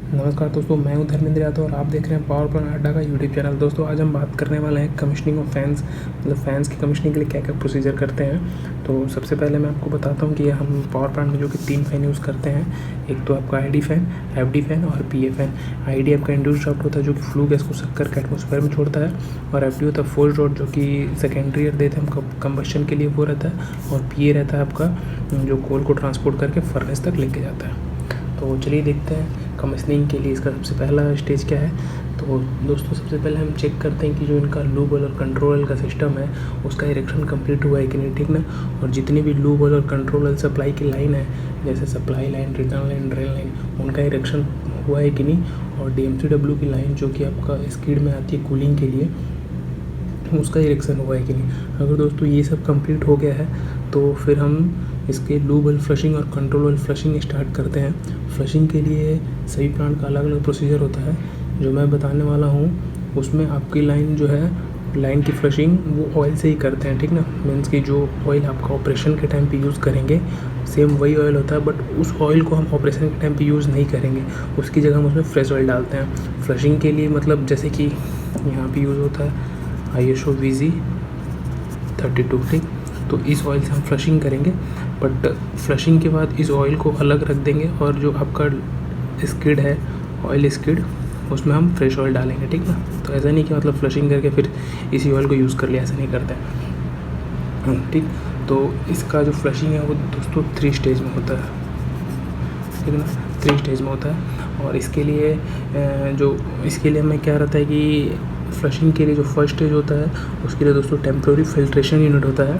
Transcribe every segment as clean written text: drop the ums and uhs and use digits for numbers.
नमस्कार दोस्तों, मैं हूं धर्मेंद्र यादव और आप देख रहे हैं पावर प्लांट अड्डा का यूट्यूब चैनल। दोस्तों आज हम बात करने वाले हैं कमीशनिंग ऑफ फैंस, मतलब फैंस की कमीशनिंग के लिए क्या क्या प्रोसीजर करते हैं। तो सबसे पहले मैं आपको बताता हूं कि हम पावर प्लांट में जो कि 3 फ़ैन यूज़ करते हैं। एक तो आपका I D fan, F D fan और P A fan. I D आपका इंड्यूस्ड ड्राफ्ट होता है जो कि फ्लू गैस को सक करके एटमॉस्फेयर में छोड़ता है, और एफ डी होता है फोर्स्ड ड्राफ्ट जो कि सेकेंडरी एयर देते हैं हम कंबस्शन के लिए, वो रहता है। और पी ए रहता है आपका जो कोल को ट्रांसपोर्ट करके फर्नेस तक लेके जाता है। तो चलिए देखते हैं कमीशनिंग के लिए इसका सबसे पहला स्टेज क्या है। तो दोस्तों सबसे पहले हम चेक करते हैं कि जो इनका लूप और कंट्रोल का सिस्टम है उसका इरेक्शन कंप्लीट हुआ है कि नहीं, ठीक ना। और जितनी भी लूप और कंट्रोल सप्लाई की लाइन है, जैसे supply line, return line, drain line, उनका इरेक्शन हुआ है कि नहीं। और DMCW की लाइन जो कि आपका स्किड में आती है कूलिंग के लिए, उसका इरेक्शन हुआ है कि नहीं। अगर दोस्तों ये सब कंप्लीट हो गया है तो फिर हम इसके लूप वाल फ्लशिंग और कंट्रोल वाल फ्लशिंग स्टार्ट करते हैं। फ्लशिंग के लिए सभी प्लांट का अलग अलग प्रोसीजर होता है। जो मैं बताने वाला हूँ उसमें आपकी लाइन जो है, लाइन की फ्लशिंग वो ऑयल से ही करते हैं, ठीक ना। मीन्स कि जो ऑयल आपका ऑपरेशन के टाइम पे यूज़ करेंगे सेम वही ऑयल होता है, बट उस ऑयल को हम ऑपरेशन के टाइम पे यूज़ नहीं करेंगे, उसकी जगह हम उसमें फ्रेश ऑयल डालते हैं फ्लशिंग के लिए। मतलब जैसे कि यहाँ पे यूज़ होता है ISO VG32, ठीक। तो इस ऑयल से हम फ्लशिंग करेंगे, बट फ्लशिंग के बाद इस ऑयल को अलग रख देंगे और जो आपका स्किड है, ऑयल स्किड, उसमें हम फ्रेश ऑयल डालेंगे, ठीक ना। तो ऐसा नहीं कि मतलब फ्लशिंग करके फिर इसी ऑयल को यूज़ कर लिया, ऐसा नहीं करते हैं, ठीक। तो इसका जो फ्लशिंग है वो दोस्तों 3 स्टेज में होता है, ठीक ना। 3 स्टेज में होता है। और इसके लिए हमें क्या रहता है कि फ्लशिंग के लिए जो फर्स्ट स्टेज होता है उसके लिए दोस्तों टेम्प्रोरी फिल्ट्रेशन यूनिट होता है।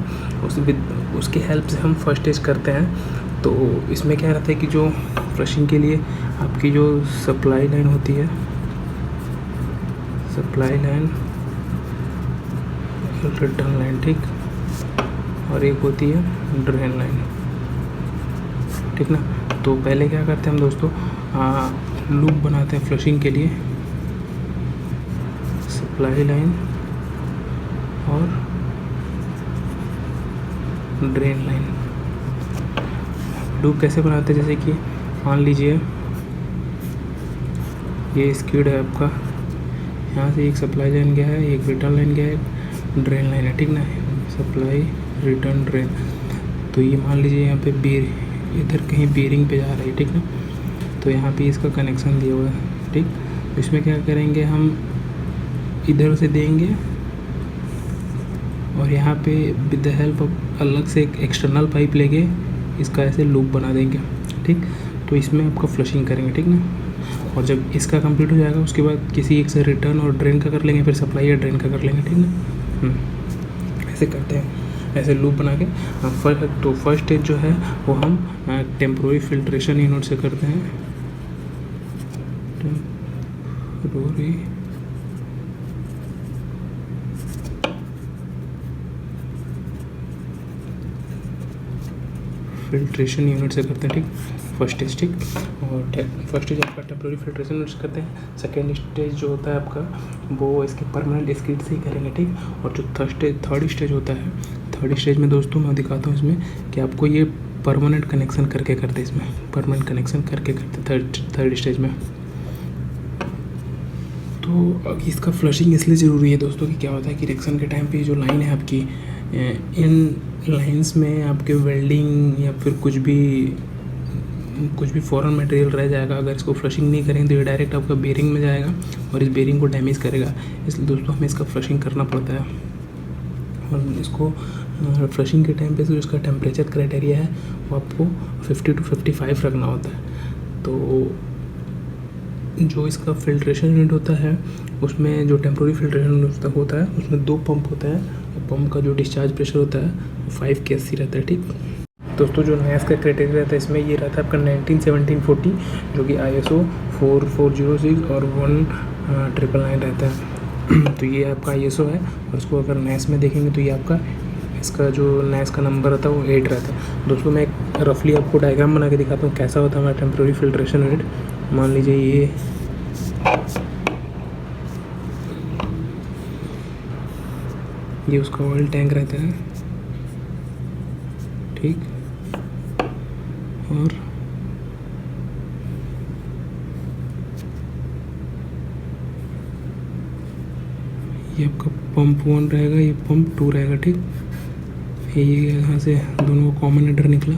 उसकी हेल्प से हम फर्स्ट स्टेज करते हैं। तो इसमें क्या रहता है कि जो फ्लशिंग के लिए आपकी जो सप्लाई लाइन होती है, सप्लाई लाइन, रिटर्न लाइन, ठीक, और एक होती है ड्रेन लाइन, ठीक ना। तो पहले क्या करते हैं हम दोस्तों, लूप बनाते हैं फ्लशिंग के लिए, सप्लाई लाइन और ड्रेन लाइन। लूप कैसे बनाते हैं, जैसे कि मान लीजिए ये स्किड है आपका, यहाँ से एक सप्लाई लाइन गया है, एक रिटर्न लाइन गया है, एक ड्रेन लाइन है, ठीक ना। Supply, return, drain. तो ये मान लीजिए यहाँ पे इधर कहीं बेरिंग पे जा रहा है, ठीक ना। तो यहाँ पे इसका कनेक्शन दिया हुआ है, ठीक। तो इसमें क्या करेंगे, हम इधर से देंगे और यहाँ पे विद द हेल्प ऑफ अलग से एक एक्सटर्नल पाइप लेके इसका ऐसे लूप बना देंगे, ठीक। तो इसमें आपका फ्लशिंग करेंगे, ठीक ना। और जब इसका कंप्लीट हो जाएगा उसके बाद किसी एक से रिटर्न और ड्रेन का कर लेंगे, फिर सप्लाई या ड्रेन का कर लेंगे, ठीक ना। ऐसे करते हैं, ऐसे लूप बना के। तो फर्स्ट स्टेज जो है वो हम टेम्प्रोरी फिल्ट्रेशन यूनिट से करते हैं। टेम्प्रोरी फिल्ट्रेशन यूनिट से करते हैं, ठीक, फर्स्ट स्टेज, ठीक। और फर्स्ट स्टेज आपका टेम्प्रोरी फिल्ट्रेशन यूनिट से करते हैं। सेकेंड स्टेज जो होता है आपका वो इसके परमानेंट स्किड से ही करेंगे, ठीक। और जो थर्ड स्टेज होता है, थर्ड स्टेज में दोस्तों मैं दिखाता हूँ इसमें कि आपको ये परमानेंट कनेक्शन करके करते, इसमें परमानेंट कनेक्शन करके करते थर्ड स्टेज में। तो इसका फ्लशिंग इसलिए ज़रूरी है दोस्तों कि क्या होता है कि इरेक्शन के टाइम पे जो लाइन है आपकी, इन लाइंस में आपके वेल्डिंग या फिर कुछ भी फॉरेन मटेरियल रह जाएगा। अगर इसको फ्लशिंग नहीं करेंगे तो ये डायरेक्ट आपका बेरिंग में जाएगा और इस बेरिंग को डैमेज करेगा। इसलिए दोस्तों हमें इसका फ्लशिंग करना पड़ता है। और इसको फ्लशिंग के टाइम पे जो इसका टेम्परेचर क्राइटेरिया है वो आपको 50 to 55 रखना होता है। तो जो इसका फिल्ट्रेशन यूनिट होता है उसमें जो टेम्प्रोरी फिल्ट्रेशन यूनिट होता है उसमें 2 पंप होता है। पंप का जो डिस्चार्ज प्रेशर होता है वो 5 के 80 रहता है, ठीक। दोस्तों जो नैस का क्राइटेरिया रहता है इसमें ये रहता है आपका 1917-40, जो कि ISO 4406 और 1999 रहता है। तो ये आपका ISO है। और इसको अगर नैस में देखेंगे तो ये आपका इसका जो नैस का नंबर रहता है वो 8 रहता है। दोस्तों मैं एक रफली आपको डायग्राम बना के दिखाता हूँ कैसा होता है हमारा टेम्प्रोरी फिल्ट्रेशन यूनिट। मान लीजिए ये उसका ऑयल टैंक रहता है, ठीक। और ये आपका पंप 1 रहेगा, ये पंप 2 रहेगा, ठीक। ये यहाँ से दोनों का कॉमन हेडर निकला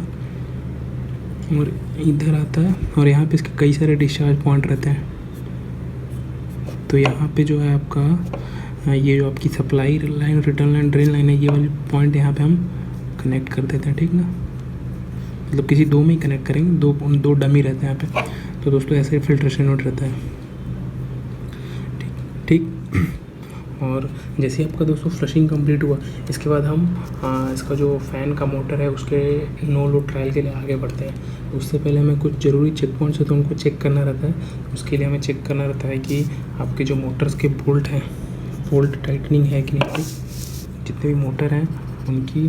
और इधर आता है, और यहाँ पे इसके कई सारे डिस्चार्ज पॉइंट रहते हैं। तो यहाँ पे जो है आपका ये जो आपकी supply line, return line, drain line है, ये वाली पॉइंट यहाँ पे हम कनेक्ट कर देते हैं, ठीक ना। मतलब किसी दो में ही कनेक्ट करेंगे, दो डमी रहते हैं यहाँ पे। तो दोस्तों ऐसे फिल्ट्रेशन यूनिट रहता है, ठीक। और जैसे ही आपका दोस्तों फ्लशिंग कंप्लीट हुआ, इसके बाद हम इसका जो फ़ैन का मोटर है उसके नो लोड ट्रायल के लिए आगे बढ़ते हैं। उससे पहले हमें कुछ ज़रूरी चेक पॉइंट्स है तो उनको चेक करना रहता है। उसके लिए हमें चेक करना रहता है कि आपके जो मोटर्स के बोल्ट हैं, बोल्ट टाइटनिंग है कि नहीं। जितने भी मोटर हैं उनकी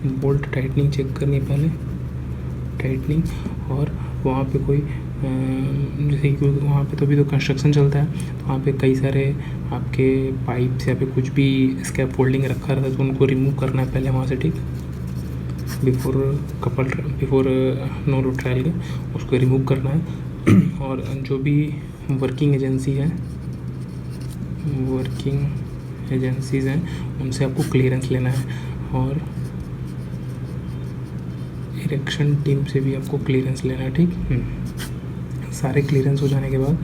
बोल्ट टाइटनिंग चेक करनी पहले, टाइटनिंग। और वहाँ पे कोई जैसे कि वहाँ पे तो अभी तो कंस्ट्रक्शन चलता है, तो वहाँ पे कई सारे आपके पाइप्स या फिर कुछ भी स्कैप फोल्डिंग रखा रहता है, तो उनको रिमूव करना है पहले वहाँ से, ठीक। बिफोर नो लोड ट्रायल के उसको रिमूव करना है। और जो भी वर्किंग एजेंसीज़ हैं उनसे आपको क्लियरेंस लेना है, और इरेक्शन टीम से भी आपको क्लियरेंस लेना है, ठीक। सारे क्लियरेंस हो जाने के बाद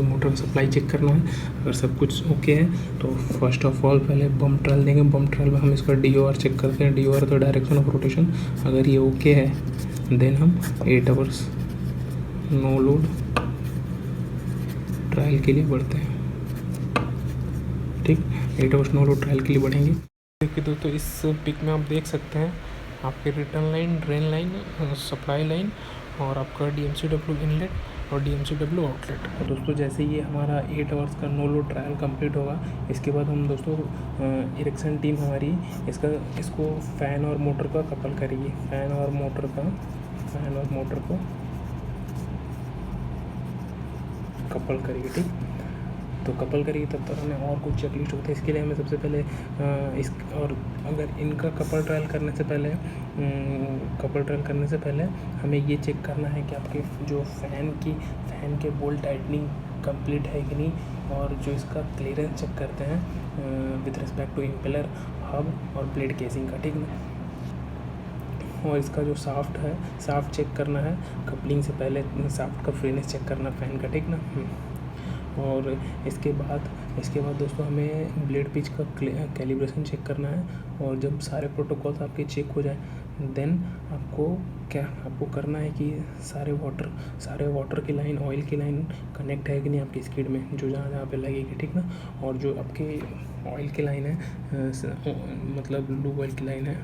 मोटर का सप्लाई चेक करना है। अगर सब कुछ ओके है तो फर्स्ट ऑफ ऑल पहले बम ट्रायल देंगे। बम ट्रायल में हम इसका DOR चेक करते हैं। DOR तो डायरेक्शन ऑफ रोटेशन, अगर ये ओके है देन हम 8 आवर्स नो लोड ट्रायल के लिए बढ़ते हैं, ठीक। 8 आवर्स नो लोड ट्रायल के लिए बढ़ेंगे। देखिए दोस्तों, इस पिक में आप देख सकते हैं आपके return line, drain line, supply line और आपका DMCW इनलेट और DMCW आउटलेट। तो दोस्तों जैसे ये हमारा 8 आवर्स का नो लोड ट्रायल कंप्लीट होगा, इसके बाद हम दोस्तों इरेक्शन टीम हमारी इसको फ़ैन और मोटर का कपल करेगी। फ़ैन और मोटर को कपल करेगी, ठीक। तो कपल करेगी तब तक हमें और कुछ चेकलिस्ट होता है। इसके लिए हमें सबसे पहले और अगर इनका कपल ट्रायल करने से पहले हमें ये चेक करना है कि आपके जो फ़ैन के बोल्ट टाइटनिंग कंप्लीट है कि नहीं, और जो इसका क्लियरेंस चेक करते हैं with respect to impeller, hub और ब्लेड केसिंग का, ठीक ना। और इसका जो साफ्ट चेक करना है कपलिंग से पहले, साफ्ट का फ्रीनेस चेक करना फ़ैन का, ठीक ना। और इसके बाद दोस्तों हमें ब्लेड पिच का कैलिब्रेशन चेक करना है। और जब सारे प्रोटोकॉल्स आपके चेक हो जाए देन आपको करना है कि सारे वाटर की लाइन, ऑयल की लाइन कनेक्ट है कि नहीं आपकी स्किड में, जो जहाँ पे लगेगी, ठीक ना। और जो आपके ऑयल की लाइन है, मतलब लूब ऑयल की लाइन है,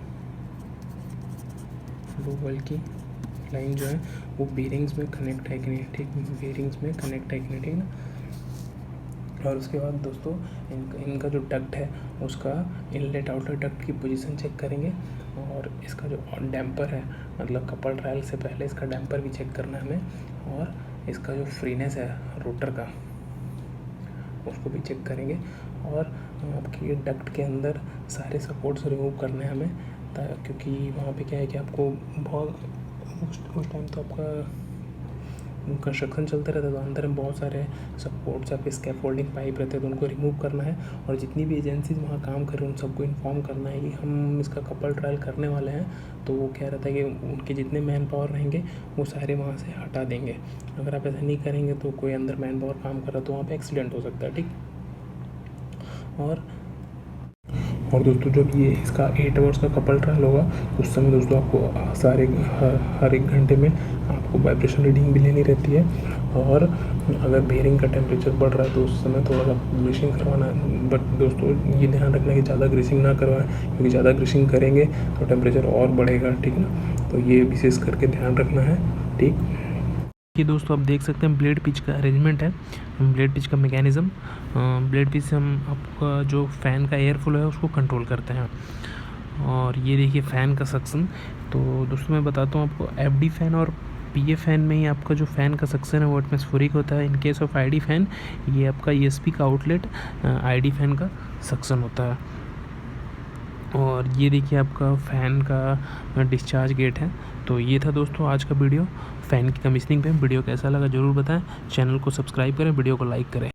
लूब ऑयल की लाइन जो है वो बेरिंग्स में कनेक्ट है कि नहीं, ठीक। बेरिंग्स में कनेक्ट है कि नहीं, ठीक ना। और उसके बाद दोस्तों इनका जो डक्ट है उसका इनलेट आउटलेट डक्ट की पोजीशन चेक करेंगे। और इसका जो डैम्पर है, मतलब कपल ट्रायल से पहले इसका डैम्पर भी चेक करना है हमें। और इसका जो फ्रीनेस है रोटर का उसको भी चेक करेंगे। और आपके डक्ट के अंदर सारे सपोर्ट्स रिमूव करने हैं हमें, क्योंकि वहाँ पे क्या है कि आपको बहुत उस टाइम तो आपका कंस्ट्रक्शन चलता रहता है, तो अंदर में बहुत सारे सपोर्ट्स या फिर स्कैफोल्डिंग पाइप रहते हैं, तो उनको रिमूव करना है। और जितनी भी एजेंसीज वहाँ काम कर रहे हैं उन सबको इन्फॉर्म करना है कि हम इसका कपल ट्रायल करने वाले हैं। तो वो क्या रहता है कि उनके जितने मैन पावर रहेंगे वो सारे वहाँ से हटा देंगे। अगर आप ऐसा नहीं करेंगे तो कोई अंदर मैन पावर काम कर रहा है तो वहाँ पर एक्सीडेंट हो सकता है, ठीक। और दोस्तों जब ये इसका 8 आवर्स का कपल ट्रायल होगा उस समय दोस्तों आपको हर 1 घंटे में आपको वाइब्रेशन रीडिंग भी लेनी रहती है। और अगर बेरिंग का टेम्परेचर बढ़ रहा है तो उस समय थोड़ा सा ग्रीसिंग करवाना है। बट दोस्तों ये ध्यान रखना कि ज़्यादा ग्रीसिंग ना करवाएं, क्योंकि ज़्यादा ग्रीसिंग करेंगे तो टेम्परेचर और बढ़ेगा, ठीक ना। तो ये विशेष करके ध्यान रखना है, ठीक। ये दोस्तों आप देख सकते हैं ब्लेड पिच का अरेंजमेंट है, ब्लेड पिच का मैकेनिज़्म। ब्लेड पिच से हम आपका जो फ़ैन का एयर फ्लो है उसको कंट्रोल करते हैं। और ये देखिए फ़ैन का सक्शन। तो दोस्तों मैं बताता हूँ आपको, FD फ़ैन और PA फ़ैन में ही आपका जो फ़ैन का सक्शन है वो एटमॉस्फेरिक होता है। In case of ID fan ये आपका ESP का आउटलेट, ID फ़ैन का सक्शन होता है। और ये देखिए आपका फ़ैन का डिस्चार्ज गेट है। तो ये था दोस्तों आज का वीडियो फ़ैन की कमीशनिंग पे। वीडियो कैसा लगा ज़रूर बताएं, चैनल को सब्सक्राइब करें, वीडियो को लाइक करें।